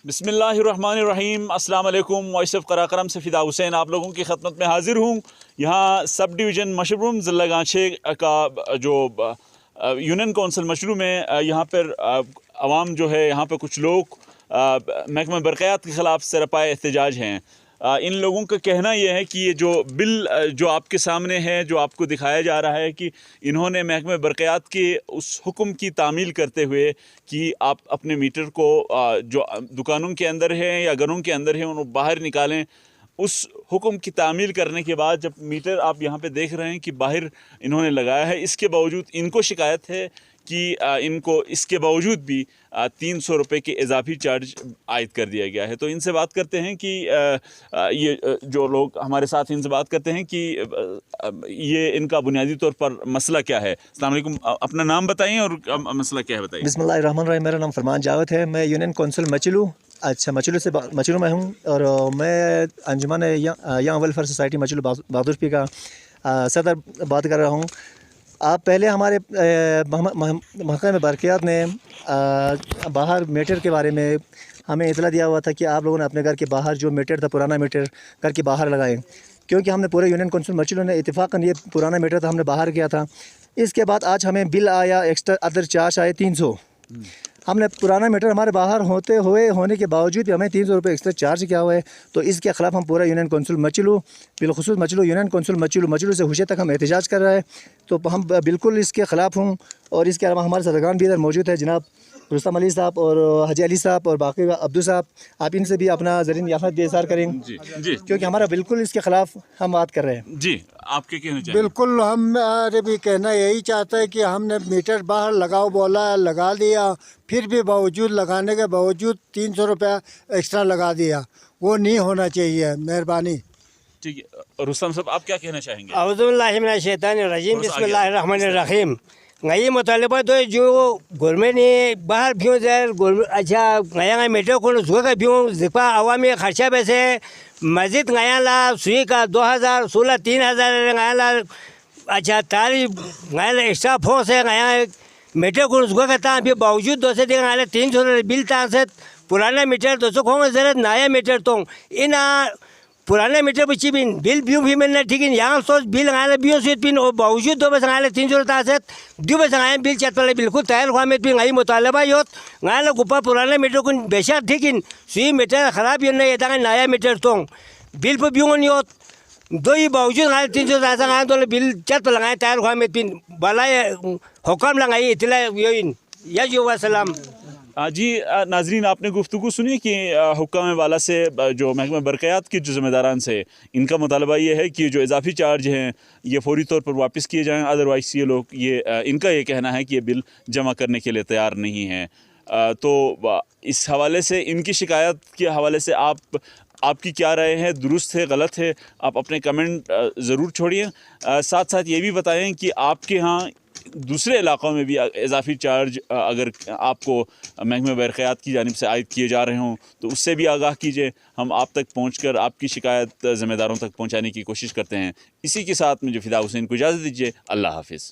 बिस्मिल्लाहिर्रहमानिर्रहीम। अस्सलाम वालेकुम। वॉइस ऑफ कराकरम से फ़िदा हुसैन आप लोगों की खदमत में हाज़िर हूँ। यहाँ सब डिवीज़न मशरूम ज़िला गांछे का जो यूनियन कौंसिल मशरूम है, यहाँ पर आवाम जो है, यहाँ पर कुछ लोग महकमा बरक़यात के ख़िलाफ़ सरपाए एहतजाज हैं। इन लोगों का कहना यह है कि ये जो बिल जो आपके सामने है, जो आपको दिखाया जा रहा है कि इन्होंने महकमा बरक़यात के उस हुक्म की तामील करते हुए कि आप अपने मीटर को जो दुकानों के अंदर है या घरों के अंदर है उन्हें बाहर निकालें। उस हुक्म की तामील करने के बाद जब मीटर आप यहाँ पे देख रहे हैं कि बाहर इन्होंने लगाया है, इसके बावजूद इनको शिकायत है कि इनको इसके बावजूद भी 300 रुपये के इजाफी चार्ज आयद कर दिया गया है। तो इनसे बात करते हैं कि ये जो लोग हमारे साथ, इनसे बात करते हैं कि ये इनका बुनियादी तौर पर मसला क्या है। अस्सलाम वालेकुम, अपना नाम बताएं और मसला क्या है बताइए। बिस्मिल्लाहिर्रहमानिर्रहीम। मेरा नाम फरमान जावेद है। मैं यूनियन कौंसिल मचलू मचलू में हूँ और मैं अंजुमन यंग वेलफेयर सोसाइटी मचलू बहादुरपी का सदर बात कर रहा हूँ। आप पहले हमारे महकमा बरक़यात ने बाहर मीटर के बारे में हमें इतला दिया हुआ था कि आप लोगों ने अपने घर के बाहर जो मीटर था, पुराना मीटर घर के बाहर लगाएं, क्योंकि हमने पूरे यूनियन कौंसिल मचलू ने इत्तेफाकन ये पुराना मीटर था, हमने बाहर किया था। इसके बाद आज हमें बिल आया, एक्स्ट्रा अदर चार्ज आए 300। हमने पुराना मीटर हमारे बाहर होने के बावजूद भी हमें 300 रुपये एक्स्ट्रा चार्ज किया हुआ है। तो इसके ख़िलाफ़ हम पूरा यूनियन कौंसिल मचलू, बिलखुसूस मचलू यूनियन कौंसिल मचलू से हुशे तक हम एहतजाज कर रहे हैं। तो हम बिल्कुल इसके ख़िलाफ़ हूँ। और इसके अलावा हमारे सदरगान भी इधर मौजूद है, जनाब रुस्तम अली साहब और हाजी अली साहब और बाकी अब्दुल साहब। आप इनसे भी अपना ज़रीन यहाँ इज़हार करें जी, क्योंकि हमारा बिल्कुल इसके ख़िलाफ़ हम बात कर रहे हैं जी। आपके कहना चाहिए? बिल्कुल हमारे भी कहना यही चाहता है कि हमने मीटर बाहर लगाओ बोला, लगा दिया, फिर भी बावजूद लगाने के बावजूद 300 रुपया एक्स्ट्रा लगा दिया। वो नहीं होना चाहिए, मेहरबानी। ठीक है, रुस्तम साहब आप क्या कहना चाहेंगे? औज़ुबिल्लाहि मिनश शैतानिर रजीम, बिस्मिल्लाहिर रहमानिर रहीम। ये मुतालबा तो जो गवर्नमेंट ने बाहर भ्यों जाए अच्छा नया मीटर को सुखा का भ्यों जिपा अवामी खर्चा पैसे मस्जिद नया ला सुई का 2016 3000 नया ला अच्छा तारी नया एक्स्ट्रा फोर्स है नया मीटर को सुखा का था। फिर बावजूद 200 दिन नया 300 बिल था से पुराना मीटर 200 खोंग जरा नया मीटर तो इन पुराने मीटर बच्ची बिन बिल भी मिलना ठीक है। यहाँ सोच बिल आया बियो से बिन और बावजूद 2 बस आया 300 तासत 2 बस आया बिल चतले बिल्कुल तैयार हुआ में भी नई मुतालबा योत आया गुप्पा पुराने मीटर को बेशक ठीक है। सुई मीटर ख़राब ये नहीं था, नया मीटर तो बिल पर भी नहीं होत दो ही बावजूद आया 300 तासा आया तो बिल चत लगाए तैयार हुआ में बिन भला हुक्म लगाई इतला या जो वसलाम जी। नाजरीन, आपने गुफ्तगू सुनी कि हुक्म वाला से जो महकमा बरक़यात के जो ज़िम्मेदारान से इनका मुतालबा ये है कि जो इजाफी चार्ज हैं ये फ़ौरी तौर पर वापस किए जाएँ। अदरवाइज़ ये लोग इनका ये कहना है कि ये बिल जमा करने के लिए तैयार नहीं हैं। तो इस हवाले से, इनकी शिकायत के हवाले से आपकी क्या राय है? दुरुस्त है, गलत है? आप अपने कमेंट ज़रूर छोड़िए। साथ साथ ये भी बताएं कि आपके यहाँ दूसरे इलाक़ों में भी इजाफी चार्ज अगर आपको महकमा बरक़यात की जानिब से आयद किए जा रहे हों तो उससे भी आगाह कीजिए। हम आप तक पहुंचकर आपकी शिकायत ज़िम्मेदारों तक पहुंचाने की कोशिश करते हैं। इसी के साथ मुझे फ़िदा हुसैन को इजाज़त दीजिए। अल्लाह हाफ़िज़।